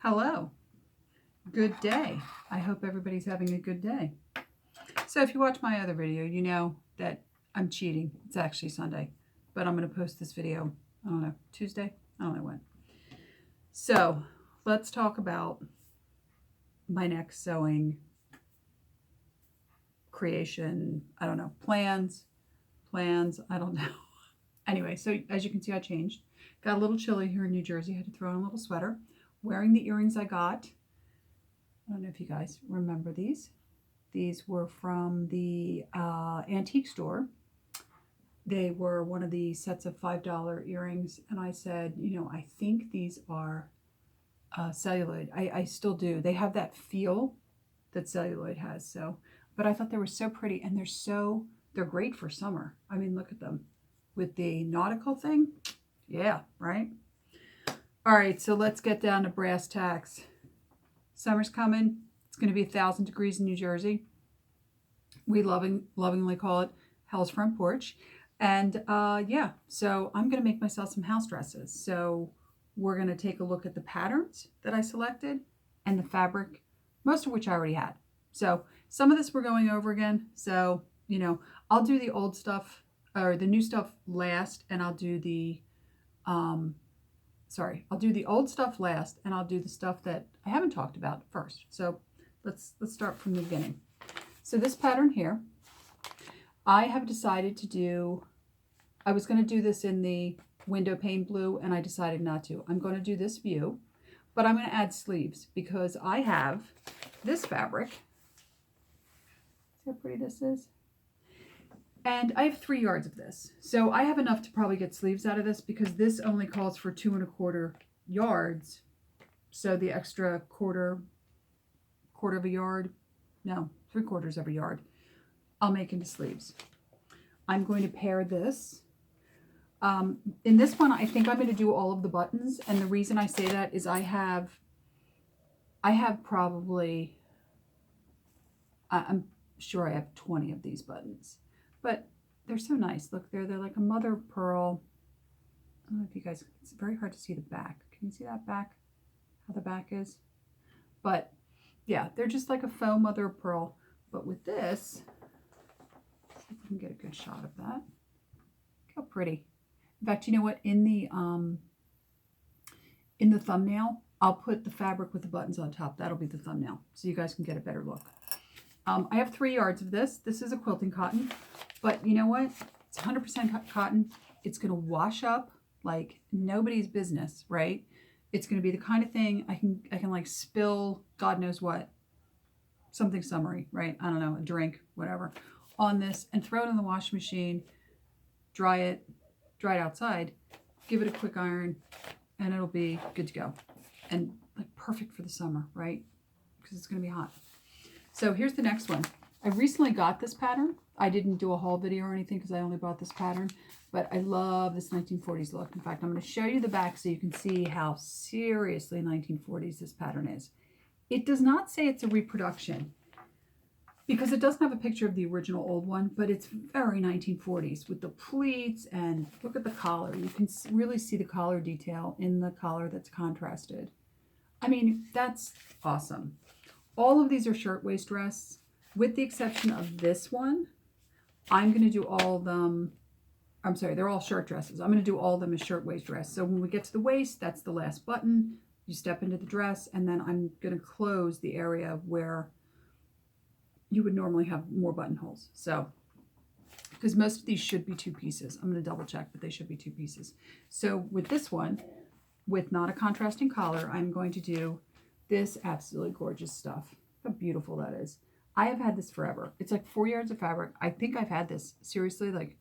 Hello, good day. I hope everybody's having a good day. So if you watch my other video, you know that I'm cheating. It's actually Sunday, but I'm going to post this video, I don't know, Tuesday? I don't know when. So let's talk about my next sewing creation. I don't know, plans, I don't know. Anyway, so as you can see, I changed. Got a little chilly here in New Jersey. Had to throw on a little sweater. Wearing the earrings I got. I don't know if you guys remember these. These were from the antique store. They were one of the sets of $5 earrings. And I said, you know, I think these are celluloid. I still do. They have that feel that celluloid has. So, but I thought they were so pretty, and they're great for summer. I mean, look at them with the nautical thing. Yeah, right? All right, so let's get down to brass tacks. Summer's coming. It's going to be 1,000 degrees in New Jersey. We lovingly call it Hell's Front Porch. And yeah, so I'm going to make myself some house dresses. So we're going to take a look at the patterns that I selected and the fabric, most of which I already had. So some of this we're going over again. So, you know, I'll do the old stuff or the new stuff last, and I'll do the I'll do the old stuff last, and I'll do the stuff that I haven't talked about first. So let's start from the beginning. So this pattern here, I have decided to do, I was going to do this in the window pane blue, and I decided not to. I'm going to do this view, but I'm going to add sleeves because I have this fabric. See how pretty this is? And I have 3 yards of this. So I have enough to probably get sleeves out of this because this only calls for 2 1/4 yards. So the extra quarter of a yard, no, 3/4 of a yard, I'll make into sleeves. I'm going to pair this. In this one, I think I'm going to do all of the buttons. And the reason I say that is I have probably, I'm sure I have 20 of these buttons. But they're so nice. Look, they're like a mother of pearl. I don't know if you guys, it's very hard to see the back. Can you see that back? How the back is? But yeah, they're just like a faux mother of pearl. But with this, see if we can get a good shot of that. Look how pretty. In fact, you know what? In the thumbnail, I'll put the fabric with the buttons on top. That'll be the thumbnail, so you guys can get a better look. I have 3 yards of this. This is a quilting cotton, but you know what? It's 100% cotton. It's going to wash up like nobody's business, right? It's going to be the kind of thing I can like spill God knows what, something summery, right? I don't know, a drink, whatever, on this and throw it in the washing machine, dry it outside, give it a quick iron, and it'll be good to go. And like perfect for the summer, right? Because it's going to be hot. So here's the next one. I recently got this pattern. I didn't do a haul video or anything because I only bought this pattern, but I love this 1940s look. In fact, I'm going to show you the back so you can see how seriously 1940s this pattern is. It does not say it's a reproduction because it doesn't have a picture of the original old one, but it's very 1940s with the pleats, and look at the collar. You can really see the collar detail in the collar that's contrasted. I mean, that's awesome. All of these are shirtwaist dress, with the exception of this one. I'm going to do all of them. I'm sorry, they're all shirt dresses. I'm going to do all of them as shirtwaist dress. So when we get to the waist, that's the last button. You step into the dress, and then I'm going to close the area where you would normally have more buttonholes. So, because most of these should be 2 pieces. I'm going to double check, but they should be 2 pieces. So with this one, with not a contrasting collar, I'm going to do this absolutely gorgeous stuff. How beautiful that is. I have had this forever. It's like 4 yards of fabric. I think I've had this seriously like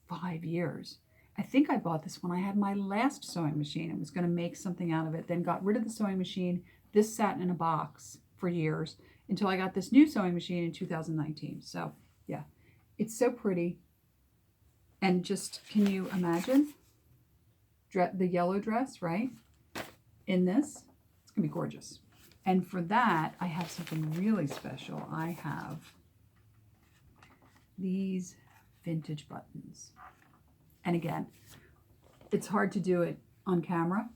5 years. I think I bought this when I had my last sewing machine and was going to make something out of it, then got rid of the sewing machine. This sat in a box for years until I got this new sewing machine in 2019. So yeah, it's so pretty. And just, can you imagine the yellow dress, right? In this. It's going to be gorgeous. And for that, I have something really special. I have these vintage buttons. And again, it's hard to do it on camera,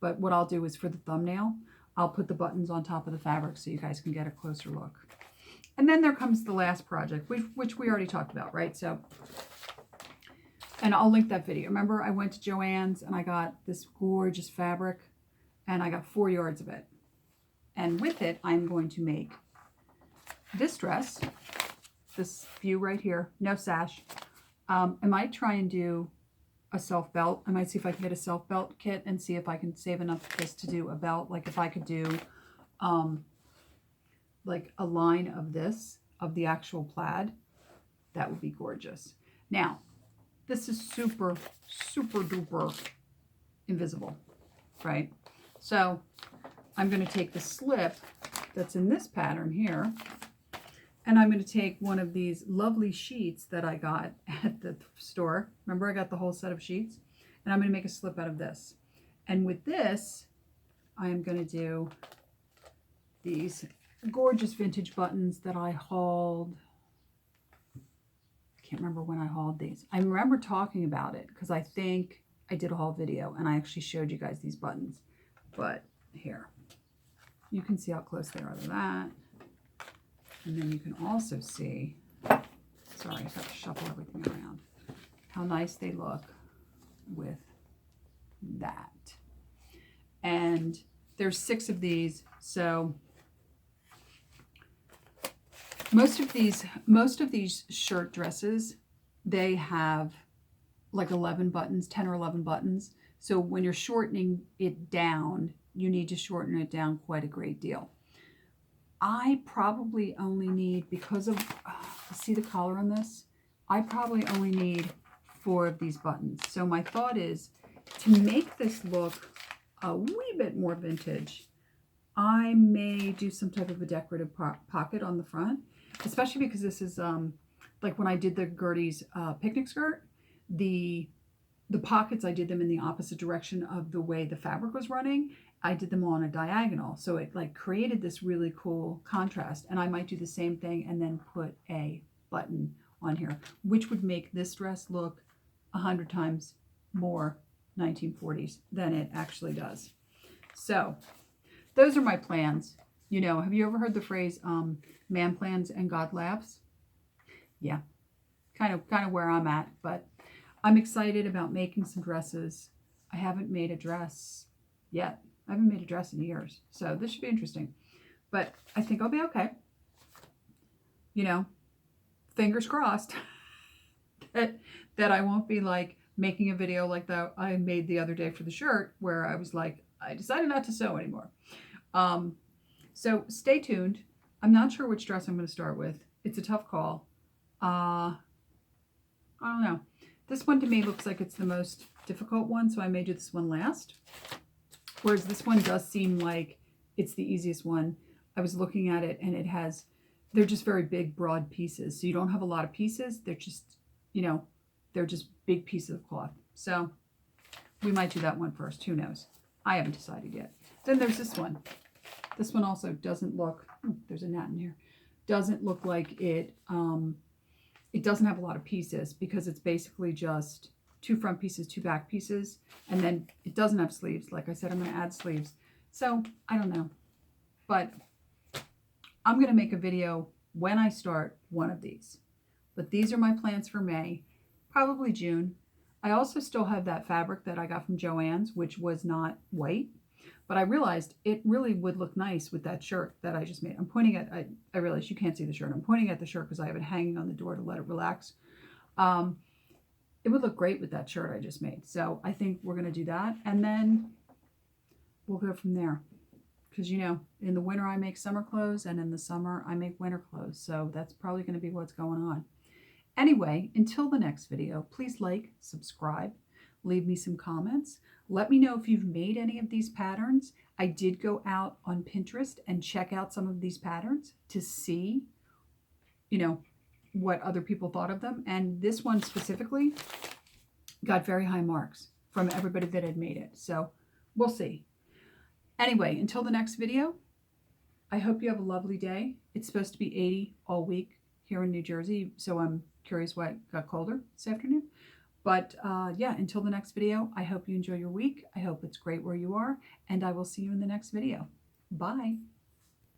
but what I'll do is for the thumbnail, I'll put the buttons on top of the fabric so you guys can get a closer look. And then there comes the last project, which we already talked about, right? So, and I'll link that video. Remember, I went to Joann's and I got this gorgeous fabric and I got 4 yards of it. And with it, I'm going to make this dress, this view right here, no sash. I might try and do a self belt. I might see if I can get a self belt kit and see if I can save enough of this to do a belt. Like if I could do like a line of this, of the actual plaid, that would be gorgeous. Now, this is super, super duper invisible, right? So I'm going to take the slip that's in this pattern here, and I'm going to take one of these lovely sheets that I got at the store. Remember, I got the whole set of sheets, and I'm going to make a slip out of this. And with this, I am going to do these gorgeous vintage buttons that I hauled. I can't remember when I hauled these. I remember talking about it because I think I did a haul video and I actually showed you guys these buttons. But here, you can see how close they are to that. And then you can also see, sorry, I have to shuffle everything around, how nice they look with that. And there's 6 of these, so most of these shirt dresses, they have like 11 buttons, 10 or 11 buttons. So when you're shortening it down, you need to shorten it down quite a great deal. I probably only need, because of, see the collar on this? I probably only need 4 of these buttons. So my thought is to make this look a wee bit more vintage, I may do some type of a decorative pocket on the front, especially because this is like when I did the Gertie's picnic skirt, the pockets, I did them in the opposite direction of the way the fabric was running. I did them on a diagonal, so it like created this really cool contrast. And I might do the same thing and then put a button on here, which would make this dress look 100 times more 1940s than it actually does. So those are my plans. You know, have you ever heard the phrase, man plans and God laughs? Yeah, kind of where I'm at, but I'm excited about making some dresses. I haven't made a dress yet. I haven't made a dress in years, so this should be interesting. But I think I'll be okay. You know, fingers crossed that I won't be like making a video like that I made the other day for the shirt, where I was like, I decided not to sew anymore. So stay tuned. I'm not sure which dress I'm going to start with. It's a tough call. I don't know. This one to me looks like it's the most difficult one, so I may do this one last. Whereas this one does seem like it's the easiest one. I was looking at it and it has, they're just very big, broad pieces. So you don't have a lot of pieces. They're just, you know, they're just big pieces of cloth. So we might do that one first. Who knows? I haven't decided yet. Then there's this one. This one also doesn't look, there's a gnat in here, doesn't look like it, it doesn't have a lot of pieces because it's basically just 2 front pieces, 2 back pieces, and then it doesn't have sleeves. Like I said, I'm going to add sleeves. So I don't know, but I'm going to make a video when I start one of these. But these are my plans for May, probably June. I also still have that fabric that I got from Joann's, which was not white. But I realized it really would look nice with that shirt that I just made. I'm pointing at, I realize you can't see the shirt. I'm pointing at the shirt because I have it hanging on the door to let it relax. It would look great with that shirt I just made. So I think we're going to do that. And then we'll go from there. Because, you know, in the winter I make summer clothes and in the summer I make winter clothes. So that's probably going to be what's going on. Anyway, until the next video, please like, subscribe, leave me some comments. Let me know if you've made any of these patterns. I did go out on Pinterest and check out some of these patterns to see, you know, what other people thought of them. And this one specifically got very high marks from everybody that had made it. So we'll see. Anyway, until the next video, I hope you have a lovely day. It's supposed to be 80 all week here in New Jersey. So I'm curious what got colder this afternoon. But yeah, until the next video, I hope you enjoy your week. I hope it's great where you are, and I will see you in the next video. Bye.